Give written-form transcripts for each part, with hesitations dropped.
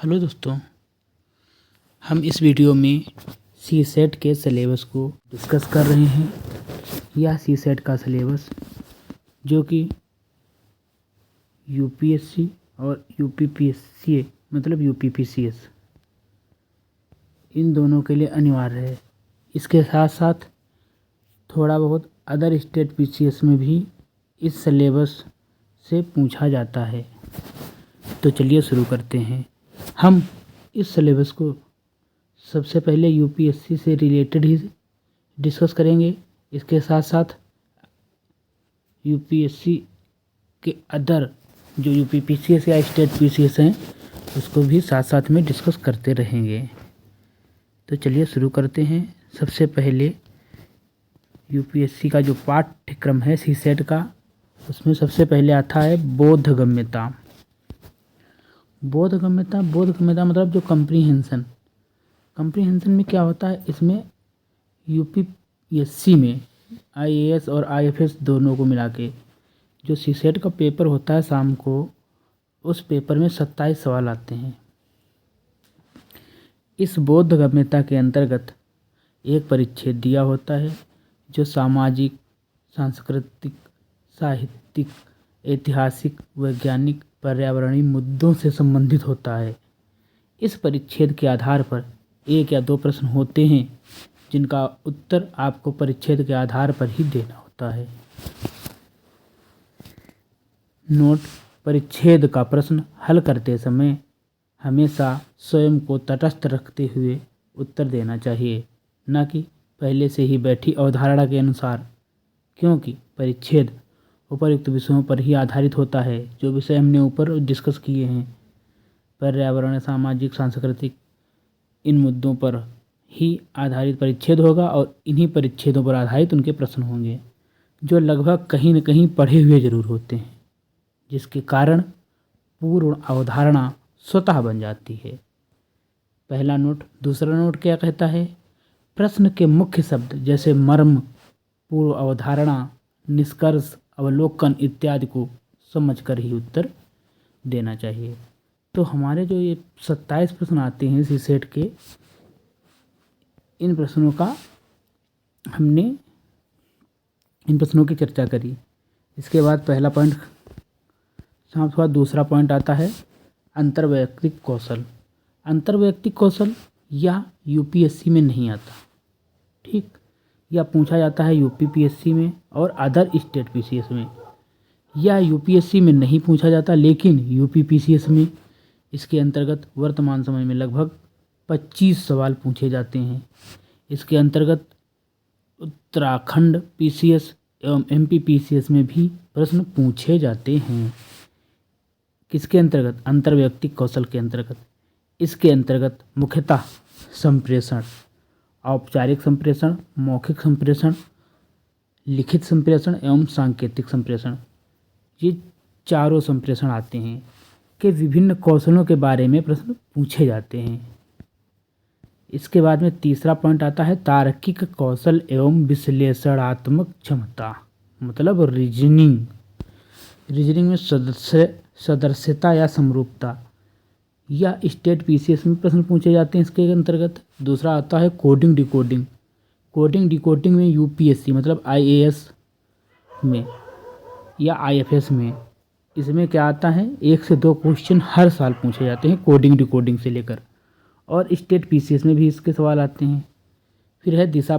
Hello दोस्तों, हम इस वीडियो में सी सेट के सिलेबस को डिस्कस कर रहे हैं। यह सी सेट का सिलेबस जो कि यूपीएससी और यूपीपीएससी मतलब यूपीपीसीएस इन दोनों के लिए अनिवार्य है। इसके साथ साथ थोड़ा बहुत अदर स्टेट पीसीएस में भी इस सिलेबस से पूछा जाता है। तो चलिए शुरू करते हैं। हम इस सिलेबस को सबसे पहले यूपीएससी से रिलेटेड ही डिस्कस करेंगे। इसके साथ साथ यूपीएससी के अदर जो यूपीपीसीएस या स्टेट पीसीएस हैं उसको भी साथ साथ में डिस्कस करते रहेंगे। तो चलिए शुरू करते हैं। सबसे पहले यूपीएससी का जो पाठ्यक्रम है सी सेट का, उसमें सबसे पहले आता है बोधगम्यता। बोधगम्यता मतलब जो कम्प्रीहेंशन में क्या होता है। इसमें यूपीएससी में आईएएस और आईएफएस दोनों को मिला के जो सी सेट का पेपर होता है शाम को, उस पेपर में 27 सवाल आते हैं। इस बोधगम्यता के अंतर्गत एक परिच्छेद दिया होता है जो सामाजिक, सांस्कृतिक, साहित्यिक, ऐतिहासिक, वैज्ञानिक, पर्यावरणीय मुद्दों से संबंधित होता है। इस परिच्छेद के आधार पर एक या दो प्रश्न होते हैं जिनका उत्तर आपको परिच्छेद के आधार पर ही देना होता है। नोट: परिच्छेद का प्रश्न हल करते समय हमेशा स्वयं को तटस्थ रखते हुए उत्तर देना चाहिए, न कि पहले से ही बैठी अवधारणा के अनुसार, क्योंकि परिच्छेद उपर्युक्त विषयों पर ही आधारित होता है। जो विषय हमने ऊपर डिस्कस किए हैं, पर्यावरण, सामाजिक, सांस्कृतिक, इन मुद्दों पर ही आधारित परिच्छेद होगा और इन्हीं परिच्छेदों पर आधारित उनके प्रश्न होंगे जो लगभग कहीं न कहीं पढ़े हुए जरूर होते हैं, जिसके कारण पूर्ण अवधारणा स्वतः बन जाती है। पहला नोट। दूसरा नोट क्या कहता है? प्रश्न के मुख्य शब्द जैसे मर्म, पूर्व अवधारणा, निष्कर्ष, अवलोकन इत्यादि को समझकर ही उत्तर देना चाहिए। तो हमारे जो ये 27 प्रश्न आते हैं सी सेट के, इन प्रश्नों की चर्चा करी। इसके बाद पहला पॉइंट साथ साथ दूसरा पॉइंट आता है अंतर्वैयक्तिक कौशल। अंतर्वैयक्तिक कौशल या यूपीएससी में नहीं आता, ठीक। यह पूछा जाता है यूपीपीएससी में और अदर स्टेट पीसीएस में। यह यूपीएससी में नहीं पूछा जाता, लेकिन यूपीपीसीएस में इसके अंतर्गत वर्तमान समय में लगभग 25 सवाल पूछे जाते हैं। इसके अंतर्गत उत्तराखंड पीसीएस एवं एमपी पीसीएस में भी प्रश्न पूछे जाते हैं। किसके अंतर्गत? अंतर्वैयक्तिक कौशल के अंतर्गत। इसके अंतर्गत मुख्यतः संप्रेषण, औपचारिक संप्रेषण, मौखिक संप्रेषण, लिखित संप्रेषण एवं सांकेतिक संप्रेषण, ये चारों संप्रेषण आते हैं के विभिन्न कौशलों के बारे में प्रश्न पूछे जाते हैं। इसके बाद में तीसरा पॉइंट आता है तार्किक कौशल एवं विश्लेषणात्मक क्षमता, मतलब रीजनिंग में सदस्यता या समरूपता, या स्टेट पीसीएस में प्रश्न पूछे जाते हैं इसके अंतर्गत। दूसरा आता है कोडिंग डिकोडिंग में यूपीएससी मतलब आईएएस में या आईएफएस में, इसमें क्या आता है 1 से 2 क्वेश्चन हर साल पूछे जाते हैं कोडिंग डिकोडिंग से लेकर, और स्टेट पीसीएस में भी इसके सवाल आते हैं। फिर है दिशा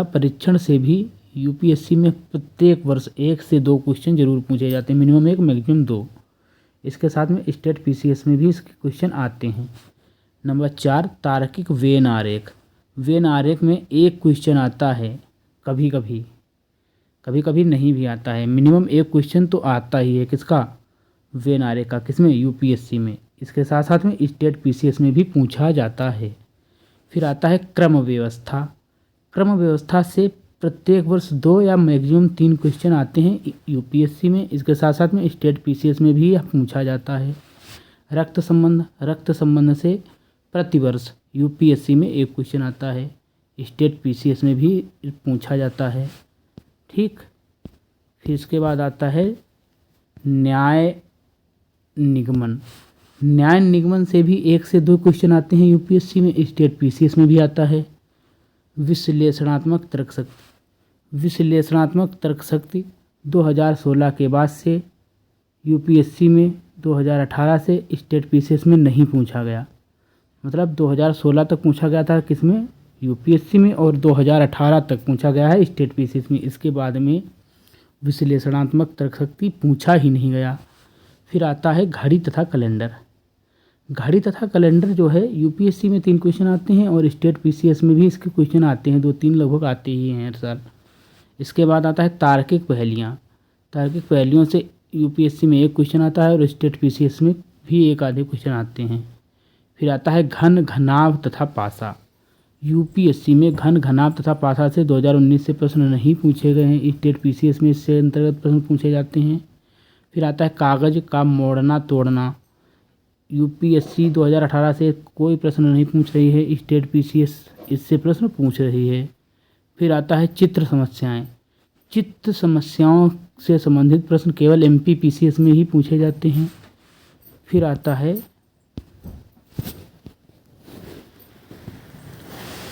परीक्षण से भी यूपीएससी में प्रत्येक वर्ष 1 से 2 क्वेश्चन जरूर पूछे जाते हैं, मिनिमम 1 मैक्सिमम 2। इसके साथ में स्टेट पीसीएस में भी इसके क्वेश्चन आते हैं। नंबर 4 तार्किक वेन आरेख में एक क्वेश्चन आता है, कभी कभी नहीं भी आता है। मिनिमम 1 क्वेश्चन तो आता ही है किसका? वेन आरेख का। किसमें? यूपीएससी में। इसके साथ साथ में स्टेट पीसीएस में भी पूछा जाता है। फिर आता है क्रम व्यवस्था से प्रत्येक वर्ष 2 या मैक्सिमम 3 क्वेश्चन आते हैं यूपीएससी में। इसके साथ साथ में स्टेट पीसीएस में भी यह पूछा जाता है। रक्त संबंध से प्रतिवर्ष यूपीएससी में 1 क्वेश्चन आता है, स्टेट पीसीएस में भी पूछा जाता है, ठीक। फिर इसके बाद आता है न्याय निगमन न्याय निगमन से भी 1 से 2 क्वेश्चन आते हैं यूपीएससी में, स्टेट पीसीएस में भी आता है। विश्लेषणात्मक तर्क शक्ति 2016 के बाद से यूपीएससी में 2018 से स्टेट पीसीएस में नहीं पूछा गया। मतलब 2016 तक पूछा गया था किसमें, यूपीएससी में, और 2018 तक पूछा गया है स्टेट पीसीएस में। इसके बाद में विश्लेषणात्मक तर्क शक्ति पूछा ही नहीं गया। फिर आता है घड़ी तथा कैलेंडर। घड़ी तथा कैलेंडर जो है यूपीएससी में 3 क्वेश्चन आते हैं और स्टेट पीसीएस में भी इसके क्वेश्चन आते हैं, 2-3 लगभग आते ही हैं हर साल। इसके बाद आता है तार्किक पहेलियाँ। तार्किक पहेलियों से यूपीएससी में 1 क्वेश्चन आता है और स्टेट पीसीएस में भी 1 आधे क्वेश्चन आते हैं। फिर आता है घन, घनाभ तथा पासा। यूपीएससी में घन, घनाभ तथा पासा से 2019 से प्रश्न नहीं पूछे गए हैं, स्टेट पीसीएस में इससे अंतर्गत प्रश्न पूछे जाते हैं। फिर आता है कागज का मोड़ना तोड़ना। यूपीएससी 2018 से कोई प्रश्न नहीं पूछ रही है, स्टेट पीसीएस इससे प्रश्न पूछ रही है। फिर आता है चित्र समस्याएं। चित्र समस्याओं से संबंधित प्रश्न केवल एमपी पीसीएस में ही पूछे जाते हैं। फिर आता है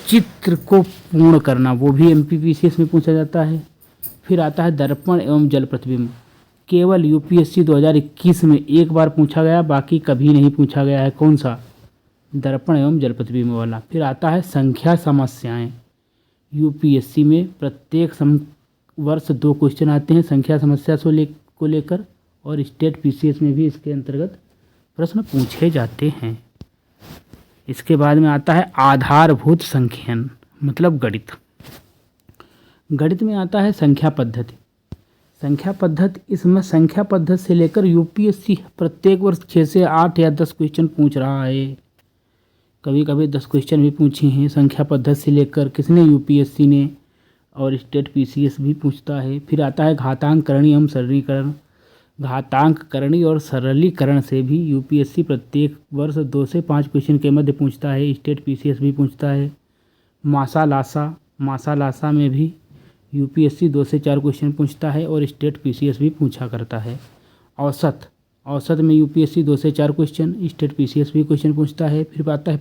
चित्र को पूर्ण करना, वो भी एमपी पीसीएस में पूछा जाता है। फिर आता है दर्पण एवं जल प्रतिबिंब। केवल यूपीएससी 2021 में 1 बार पूछा गया, बाकी कभी नहीं पूछा गया है। कौन सा? दर्पण एवं जल प्रतिबिंब वाला। फिर आता है संख्या समस्याएं। यूपीएससी में प्रत्येक वर्ष 2 क्वेश्चन आते हैं संख्या समस्या को लेकर, और स्टेट पीसीएस में भी इसके अंतर्गत प्रश्न पूछे जाते हैं। इसके बाद में आता है आधारभूत संख्यन, मतलब गणित। गणित में आता है संख्या पद्धति। संख्या पद्धति, इसमें संख्या पद्धति से लेकर यूपीएससी प्रत्येक वर्ष 6 से 8 या 10 क्वेश्चन पूछ रहा है। कभी कभी 10 क्वेश्चन भी पूछे हैं संख्या पद्धति से लेकर, किसने? यूपीएससी ने, और स्टेट पीसीएस भी पूछता है। फिर आता है घातांक करणी एवं सरलीकरण। घातांक करणी और सरलीकरण से भी यूपीएससी प्रत्येक वर्ष 2 से 5 क्वेश्चन के मध्य पूछता है, स्टेट पीसीएस भी पूछता है। मासा लासा में भी यूपीएससी 2 से 4 क्वेश्चन पूछता है और स्टेट पीसीएस भी पूछा करता है। औसत में यूपीएससी 2 से 4 क्वेश्चन, स्टेट पीसीएस भी क्वेश्चन पूछता है। फिर आता है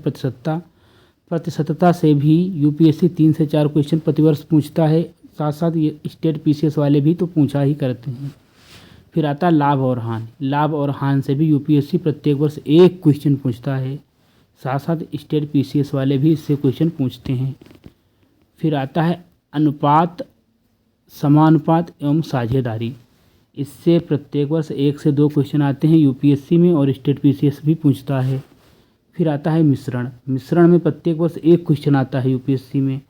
प्रतिशतता से भी यूपीएससी 3 से 4 क्वेश्चन प्रतिवर्ष पूछता है, साथ साथ ये स्टेट पीसीएस वाले भी तो पूछा ही करते हैं। फिर आता है लाभ और हानि। लाभ और हानि से भी यूपीएससी प्रत्येक वर्ष 1 क्वेश्चन पूछता है, साथ साथ स्टेट पीसीएस वाले भी इससे क्वेश्चन पूछते हैं। फिर आता है अनुपात, समानुपात एवं साझेदारी। इससे प्रत्येक वर्ष 1 से 2 क्वेश्चन आते हैं यूपीएससी में और स्टेट पीसीएस भी पूछता है। फिर आता है मिश्रण में प्रत्येक वर्ष 1 क्वेश्चन आता है यूपीएससी में,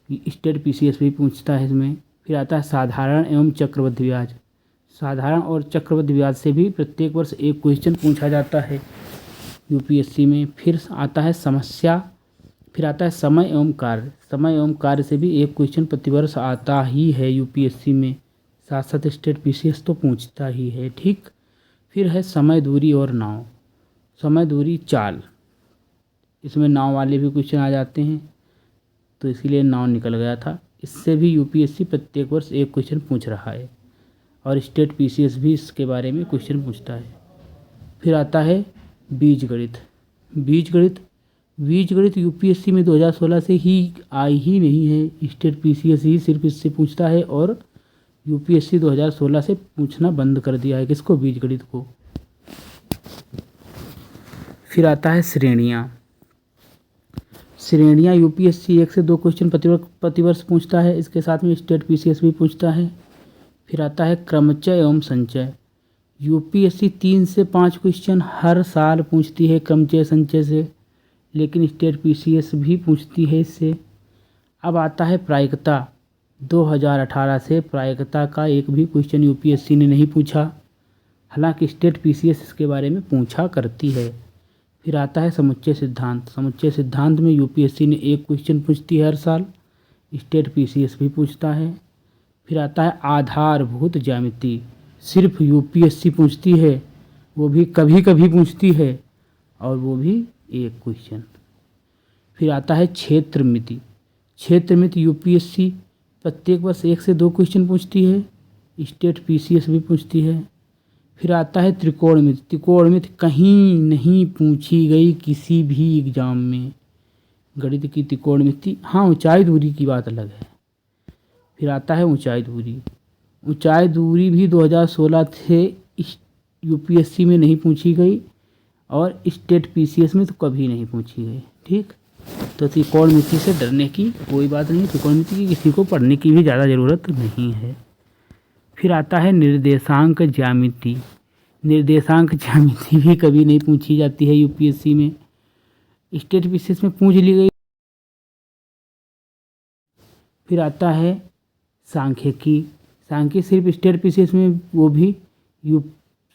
स्टेट पीसीएस भी पूछता है इसमें। फिर आता है साधारण एवं चक्रवृद्धि ब्याज। साधारण और चक्रवृद्धि ब्याज से भी प्रत्येक वर्ष 1 क्वेश्चन पूछा जाता है यूपीएससी में। फिर आता है समस्या। फिर आता है समय एवं कार्य। समय एवं कार्य से भी 1 क्वेश्चन प्रतिवर्ष आता ही है यूपीएससी में, साथ साथ स्टेट पीसीएस तो पूछता ही है। ठीक। फिर है समय, दूरी और नाव। समय, दूरी, चाल, इसमें नाव वाले भी क्वेश्चन आ जाते हैं, तो इसीलिए नाव निकल गया था। इससे भी यूपीएससी प्रत्येक वर्ष 1 क्वेश्चन पूछ रहा है और स्टेट पीसीएस भी इसके बारे में क्वेश्चन पूछता है। फिर आता है बीजगणित। बीजगणित यूपीएससी में 2016 से ही आई ही नहीं है, स्टेट पीसीएस ही सिर्फ इससे पूछता है, और यूपीएससी 2016 से पूछना बंद कर दिया है किसको? बीजगणित को। फिर आता है श्रेणियाँ यूपीएससी 1 से 2 क्वेश्चन प्रतिवर्ष पूछता है, इसके साथ में स्टेट पीसीएस भी पूछता है। फिर आता है क्रमचय एवं संचय। यूपीएससी 3 से 5 क्वेश्चन हर साल पूछती है क्रमचय संचय से, लेकिन स्टेट पीसीएस भी पूछती है इससे। अब आता है प्रायिकता। 2018 से प्रायिकता का 1 भी क्वेश्चन यूपीएससी ने नहीं पूछा, हालांकि स्टेट पीसीएस इसके बारे में पूछा करती है। फिर आता है समुच्चय सिद्धांत में यूपीएससी ने 1 क्वेश्चन पूछती है हर साल, स्टेट पीसीएस भी पूछता है। फिर आता है आधारभूत ज्यामिति। सिर्फ यूपीएससी पूछती है, वो भी कभी कभी पूछती है, और वो भी 1 क्वेश्चन। फिर आता है क्षेत्र मिति यूपीएससी प्रत्येक वर्ष 1 से 2 क्वेश्चन पूछती है, स्टेट पीसीएस भी पूछती है। फिर आता है त्रिकोणमिति। त्रिकोणमिति कहीं नहीं पूछी गई किसी भी एग्जाम में। गणित की त्रिकोणमिति, हाँ ऊंचाई दूरी की बात अलग है। फिर आता है ऊंचाई दूरी। ऊंचाई दूरी भी 2016 से यूपीएससी में नहीं पूछी गई और स्टेट पीसीएस में तो कभी नहीं पूछी गई। ठीक, तो त्रिकोणमिति से डरने की कोई बात नहीं। त्रिकोणमिति की किसी को पढ़ने की भी ज़्यादा ज़रूरत नहीं है। फिर आता है निर्देशांक ज्यामिति। निर्देशांक ज्यामिति भी कभी नहीं पूछी जाती है यूपीएससी में, स्टेट पीसीएस में पूछ ली गई। फिर आता है सांख्यिकी। सांख्यिकी सिर्फ स्टेट पीसीएस में, वो भी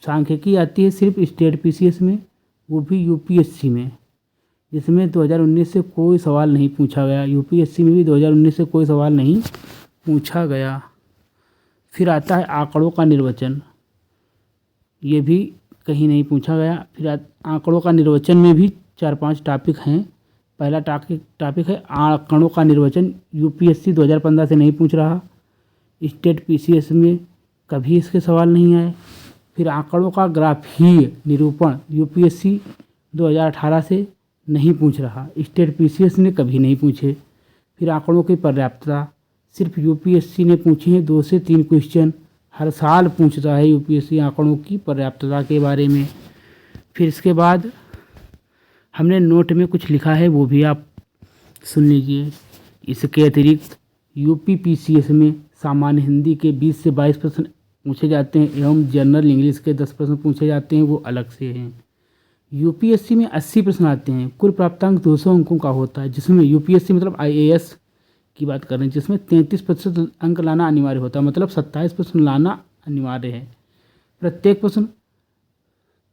सांख्यिकी आती है सिर्फ स्टेट पीसीएस में, वो भी यूपीएससी में, जिसमें 2019 से कोई सवाल नहीं पूछा गया। यूपीएससी में भी 2019 से कोई सवाल नहीं पूछा गया। फिर आता है आंकड़ों का निर्वचन। ये भी कहीं नहीं पूछा गया। फिर आंकड़ों का निर्वचन में भी 4-5 टॉपिक हैं। पहला टॉपिक है आंकड़ों का निर्वचन। यूपीएससी 2015 से नहीं पूछ रहा, स्टेट पीसीएस में कभी इसके सवाल नहीं आए। फिर आंकड़ों का ग्राफीय निरूपण यूपीएससी 2018 से नहीं पूछ रहा, स्टेट पीसीएस ने कभी नहीं पूछे। फिर आंकड़ों की पर्याप्तता सिर्फ यूपीएससी ने पूछे हैं 2 से 3 क्वेश्चन। हर साल पूछता है यूपीएससी आंकड़ों की पर्याप्तता के बारे में। फिर इसके बाद हमने नोट में कुछ लिखा है, वो भी आप सुन लीजिए। इसके अतिरिक्त यूपी पीसीएस में सामान्य हिंदी के 20 से 22 प्रश्न पूछे जाते हैं एवं जनरल इंग्लिश के 10 प्रश्न पूछे जाते हैं, वो अलग से हैं। यूपीएससी में 80 प्रश्न आते हैं। कुल प्राप्तांक 200 अंकों का होता है, जिसमें यूपीएससी मतलब आईएएस की बात कर रहे हैं, जिसमें 33% अंक लाना अनिवार्य होता है, मतलब 27 प्रश्न लाना अनिवार्य है। प्रत्येक प्रश्न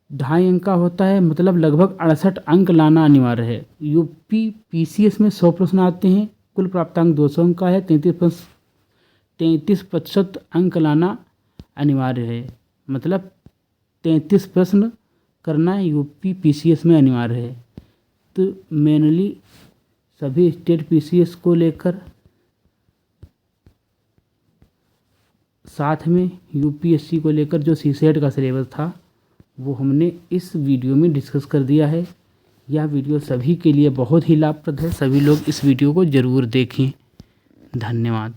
2.5 अंक का होता है, मतलब लगभग 68 अंक लाना अनिवार्य है। यूपी पीसीएस में 100 प्रश्न आते हैं, कुल प्राप्तांक 200 अंक का है, 33% अंक लाना अनिवार्य है, मतलब 33 प्रश्न करना यूपी पीसीएस में अनिवार्य है। तो मेनली सभी स्टेट पीसीएस को लेकर साथ में यूपीएससी को लेकर जो सीसेट का सिलेबस था वो हमने इस वीडियो में डिस्कस कर दिया है। यह वीडियो सभी के लिए बहुत ही लाभप्रद है, सभी लोग इस वीडियो को ज़रूर देखें। धन्यवाद।